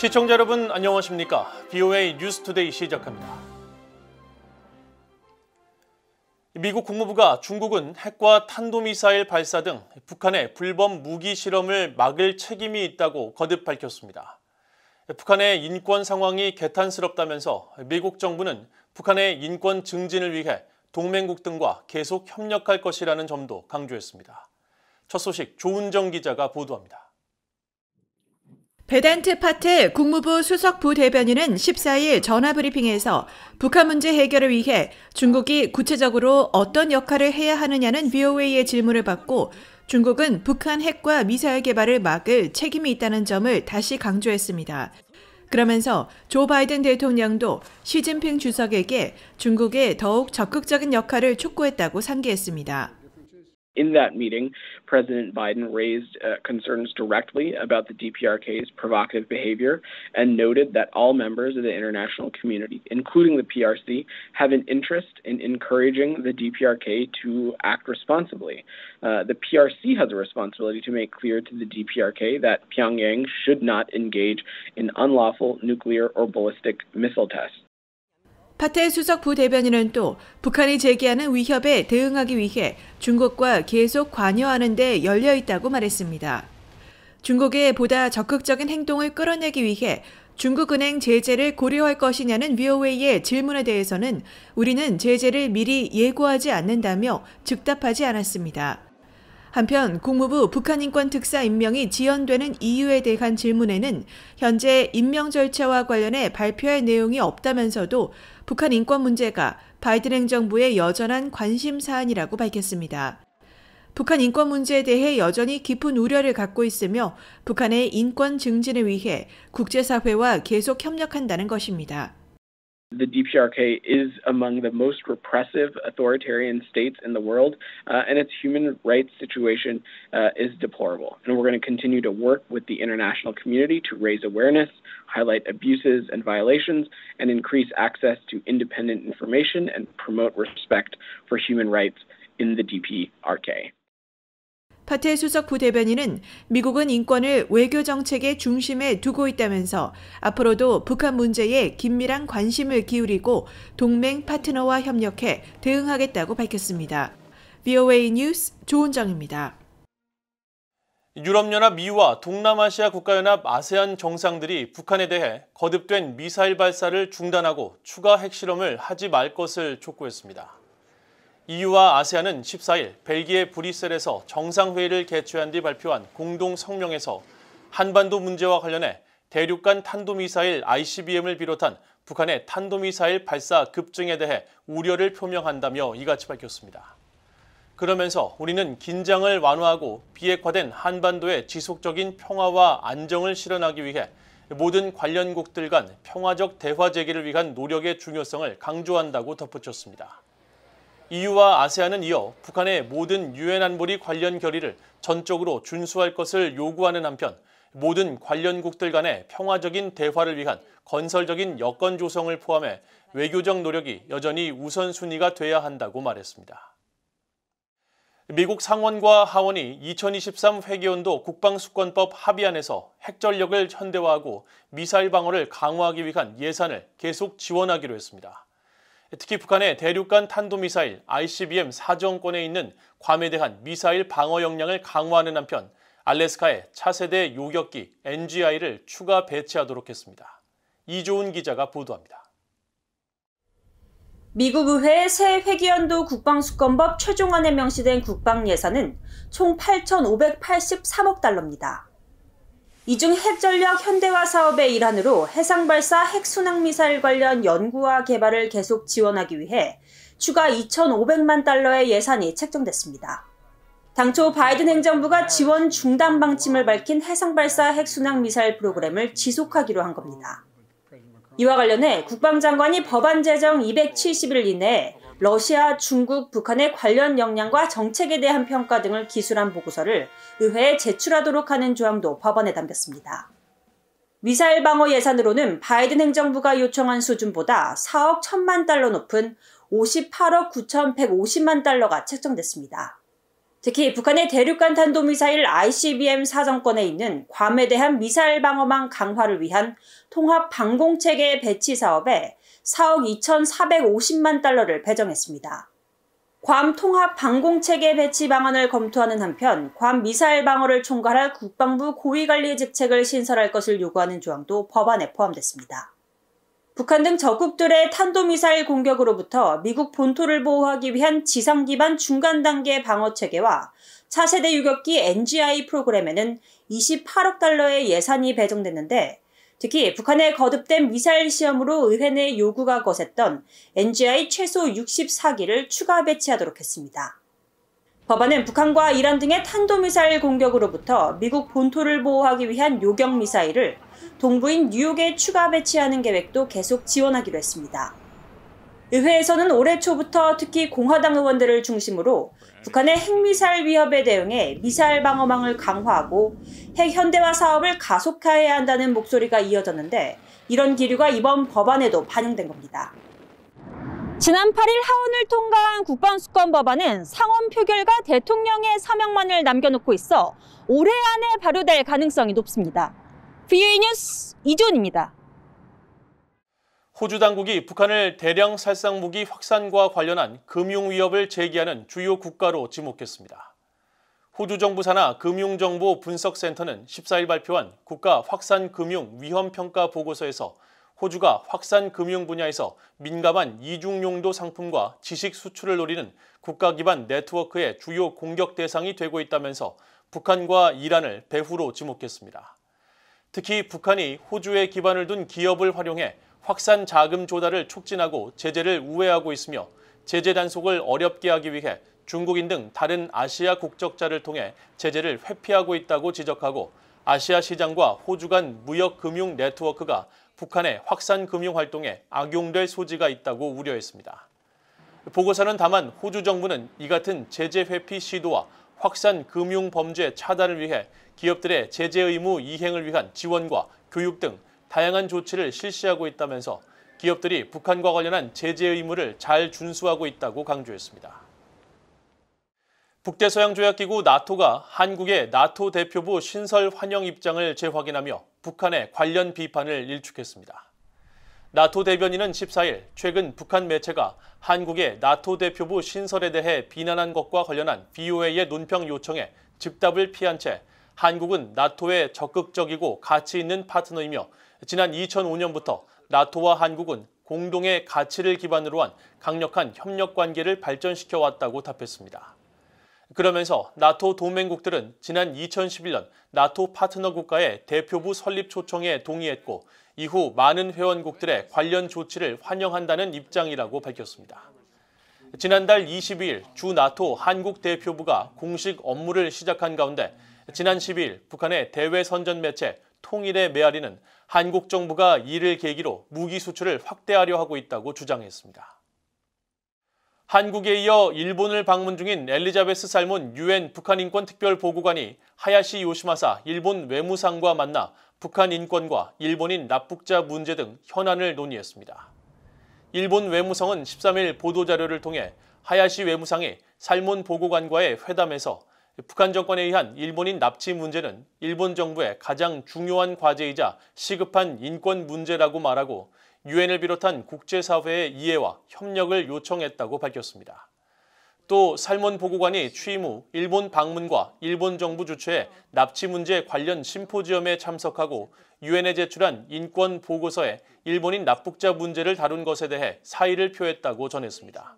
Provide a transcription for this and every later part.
시청자 여러분 안녕하십니까? BOA 뉴스투데이 시작합니다. 미국 국무부가 중국은 핵과 탄도미사일 발사 등 북한의 불법 무기 실험을 막을 책임이 있다고 거듭 밝혔습니다. 북한의 인권 상황이 개탄스럽다면서 미국 정부는 북한의 인권 증진을 위해 동맹국 등과 계속 협력할 것이라는 점도 강조했습니다. 첫 소식 조은정 기자가 보도합니다. 베단트 파텔 국무부 수석 부대변인은 14일 전화브리핑에서 북한 문제 해결을 위해 중국이 구체적으로 어떤 역할을 해야 하느냐는 BOA의 질문을 받고 중국은 북한 핵과 미사일 개발을 막을 책임이 있다는 점을 다시 강조했습니다. 그러면서 조 바이든 대통령도 시진핑 주석에게 중국의 더욱 적극적인 역할을 촉구했다고 상기했습니다. In that meeting, President Biden raised concerns directly about the DPRK's provocative behavior and noted that all members of the international community, including the PRC, have an interest in encouraging the DPRK to act responsibly. The PRC has a responsibility to make clear to the DPRK that Pyongyang should not engage in unlawful nuclear or ballistic missile tests. 파텔 수석 부대변인은 또 북한이 제기하는 위협에 대응하기 위해 중국과 계속 관여하는 데 열려 있다고 말했습니다. 중국의 보다 적극적인 행동을 끌어내기 위해 중국은행 제재를 고려할 것이냐는 BOA의 질문에 대해서는 우리는 제재를 미리 예고하지 않는다며 즉답하지 않았습니다. 한편 국무부 북한인권특사 임명이 지연되는 이유에 대한 질문에는 현재 임명 절차와 관련해 발표할 내용이 없다면서도 북한 인권 문제가 바이든 행정부의 여전한 관심 사안이라고 밝혔습니다. 북한 인권 문제에 대해 여전히 깊은 우려를 갖고 있으며 북한의 인권 증진을 위해 국제사회와 계속 협력한다는 것입니다. The DPRK is among the most repressive authoritarian states in the world, and its human rights situation is deplorable. And we're going to continue to work with the international community to raise awareness, highlight abuses and violations, and increase access to independent information and promote respect for human rights in the DPRK. 파텔 수석 부대변인은 미국은 인권을 외교 정책의 중심에 두고 있다면서 앞으로도 북한 문제에 긴밀한 관심을 기울이고 동맹 파트너와 협력해 대응하겠다고 밝혔습니다. BOA 뉴스 조은정입니다. 유럽연합 EU와 동남아시아 국가연합 아세안 정상들이 북한에 대해 거듭된 미사일 발사를 중단하고 추가 핵실험을 하지 말 것을 촉구했습니다. EU와 아세안은 14일 벨기에 브뤼셀에서 정상회의를 개최한 뒤 발표한 공동 성명에서 한반도 문제와 관련해 대륙간 탄도미사일 ICBM을 비롯한 북한의 탄도미사일 발사 급증에 대해 우려를 표명한다며 이같이 밝혔습니다. 그러면서 우리는 긴장을 완화하고 비핵화된 한반도의 지속적인 평화와 안정을 실현하기 위해 모든 관련국들 간 평화적 대화 제기를 위한 노력의 중요성을 강조한다고 덧붙였습니다. EU와 아세안은 이어 북한의 모든 유엔 안보리 관련 결의를 전적으로 준수할 것을 요구하는 한편 모든 관련국들 간의 평화적인 대화를 위한 건설적인 여건 조성을 포함해 외교적 노력이 여전히 우선순위가 돼야 한다고 말했습니다. 미국 상원과 하원이 2023 회계연도 국방수권법 합의안에서 핵전력을 현대화하고 미사일 방어를 강화하기 위한 예산을 계속 지원하기로 했습니다. 특히 북한의 대륙간 탄도미사일 ICBM 사정권에 있는 괌에 대한 미사일 방어 역량을 강화하는 한편 알래스카에 차세대 요격기 NGI를 추가 배치하도록 했습니다. 이조은 기자가 보도합니다. 미국 의회의 새 회계연도 국방수권법 최종안에 명시된 국방 예산은 총 8,583억 달러입니다. 이 중 핵전력 현대화 사업의 일환으로 해상발사 핵순항미사일 관련 연구와 개발을 계속 지원하기 위해 추가 2,500만 달러의 예산이 책정됐습니다. 당초 바이든 행정부가 지원 중단 방침을 밝힌 해상발사 핵순항미사일 프로그램을 지속하기로 한 겁니다. 이와 관련해 국방장관이 법안 제정 270일 이내에 러시아, 중국, 북한의 관련 역량과 정책에 대한 평가 등을 기술한 보고서를 의회에 제출하도록 하는 조항도 법안에 담겼습니다. 미사일 방어 예산으로는 바이든 행정부가 요청한 수준보다 4억 1천만 달러 높은 58억 9,150만 달러가 책정됐습니다. 특히 북한의 대륙간 탄도미사일 ICBM 사정권에 있는 괌에 대한 미사일 방어망 강화를 위한 통합 방공체계 배치 사업에 4억 2,450만 달러를 배정했습니다. 괌 통합 방공체계 배치 방안을 검토하는 한편 괌 미사일 방어를 총괄할 국방부 고위관리 직책을 신설할 것을 요구하는 조항도 법안에 포함됐습니다. 북한 등 적국들의 탄도미사일 공격으로부터 미국 본토를 보호하기 위한 지상 기반 중간 단계 방어 체계와 차세대 유격기 NGI 프로그램에는 28억 달러의 예산이 배정됐는데 특히 북한의 거듭된 미사일 시험으로 의회 내 요구가 거셌던 NGI 최소 64기를 추가 배치하도록 했습니다. 법안은 북한과 이란 등의 탄도미사일 공격으로부터 미국 본토를 보호하기 위한 요격 미사일을 동부인 뉴욕에 추가 배치하는 계획도 계속 지원하기로 했습니다. 의회에서는 올해 초부터 특히 공화당 의원들을 중심으로 북한의 핵미사일 위협에 대응해 미사일 방어망을 강화하고 핵 현대화 사업을 가속화해야 한다는 목소리가 이어졌는데 이런 기류가 이번 법안에도 반영된 겁니다. 지난 8일 하원을 통과한 국방수권 법안은 상원 표결과 대통령의 서명만을 남겨놓고 있어 올해 안에 발효될 가능성이 높습니다. VOA 뉴스 이존입니다. 호주 당국이 북한을 대량 살상무기 확산과 관련한 금융 위협을 제기하는 주요 국가로 지목했습니다. 호주 정부 산하 금융정보 분석센터는 14일 발표한 국가 확산금융 위험평가 보고서에서 호주가 확산금융 분야에서 민감한 이중용도 상품과 지식 수출을 노리는 국가 기반 네트워크의 주요 공격 대상이 되고 있다면서 북한과 이란을 배후로 지목했습니다. 특히 북한이 호주에 기반을 둔 기업을 활용해 확산 자금 조달을 촉진하고 제재를 우회하고 있으며 제재 단속을 어렵게 하기 위해 중국인 등 다른 아시아 국적자를 통해 제재를 회피하고 있다고 지적하고 아시아 시장과 호주 간 무역 금융 네트워크가 북한의 확산 금융 활동에 악용될 소지가 있다고 우려했습니다. 보고서는 다만 호주 정부는 이 같은 제재 회피 시도와 확산 금융 범죄 차단을 위해 기업들의 제재 의무 이행을 위한 지원과 교육 등 다양한 조치를 실시하고 있다면서 기업들이 북한과 관련한 제재 의무를 잘 준수하고 있다고 강조했습니다. 북대서양조약기구 나토가 한국의 나토 대표부 신설 환영 입장을 재확인하며 북한의 관련 비판을 일축했습니다. 나토 대변인은 14일 최근 북한 매체가 한국의 나토 대표부 신설에 대해 비난한 것과 관련한 VOA의 논평 요청에 즉답을 피한 채 한국은 나토의 적극적이고 가치 있는 파트너이며 지난 2005년부터 나토와 한국은 공동의 가치를 기반으로 한 강력한 협력 관계를 발전시켜 왔다고 답했습니다. 그러면서 나토 동맹국들은 지난 2011년 나토 파트너 국가의 대표부 설립 초청에 동의했고 이후 많은 회원국들의 관련 조치를 환영한다는 입장이라고 밝혔습니다. 지난달 22일 주 나토 한국 대표부가 공식 업무를 시작한 가운데 지난 12일 북한의 대외 선전 매체 통일의 메아리는 한국 정부가 이를 계기로 무기 수출을 확대하려 하고 있다고 주장했습니다. 한국에 이어 일본을 방문 중인 엘리자베스 살몬 유엔 북한 인권 특별 보고관이 하야시 요시마사 일본 외무상과 만나 북한 인권과 일본인 납북자 문제 등 현안을 논의했습니다. 일본 외무성은 13일 보도자료를 통해 하야시 외무상이 살몬 보고관과의 회담에서 북한 정권에 의한 일본인 납치 문제는 일본 정부의 가장 중요한 과제이자 시급한 인권 문제라고 말하고 유엔을 비롯한 국제사회의 이해와 협력을 요청했다고 밝혔습니다. 또 살몬 보고관이 취임 후 일본 방문과 일본 정부 주최의 납치 문제 관련 심포지엄에 참석하고 유엔에 제출한 인권 보고서에 일본인 납북자 문제를 다룬 것에 대해 사의를 표했다고 전했습니다.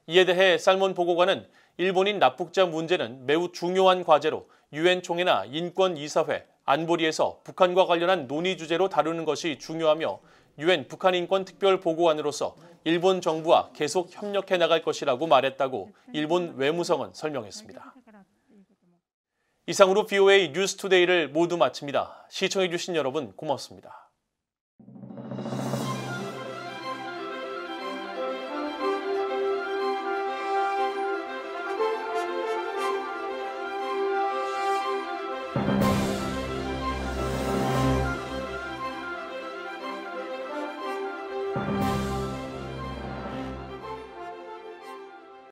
이에 대해 살몬 보고관은 일본인 납북자 문제는 매우 중요한 과제로 유엔 총회나 인권이사회, 안보리에서 북한과 관련한 논의 주제로 다루는 것이 중요하며 유엔 북한 인권 특별 보고관으로서 일본 정부와 계속 협력해 나갈 것이라고 말했다고 일본 외무성은 설명했습니다. 이상으로 VOA 뉴스투데이를 모두 마칩니다. 시청해주신 여러분 고맙습니다.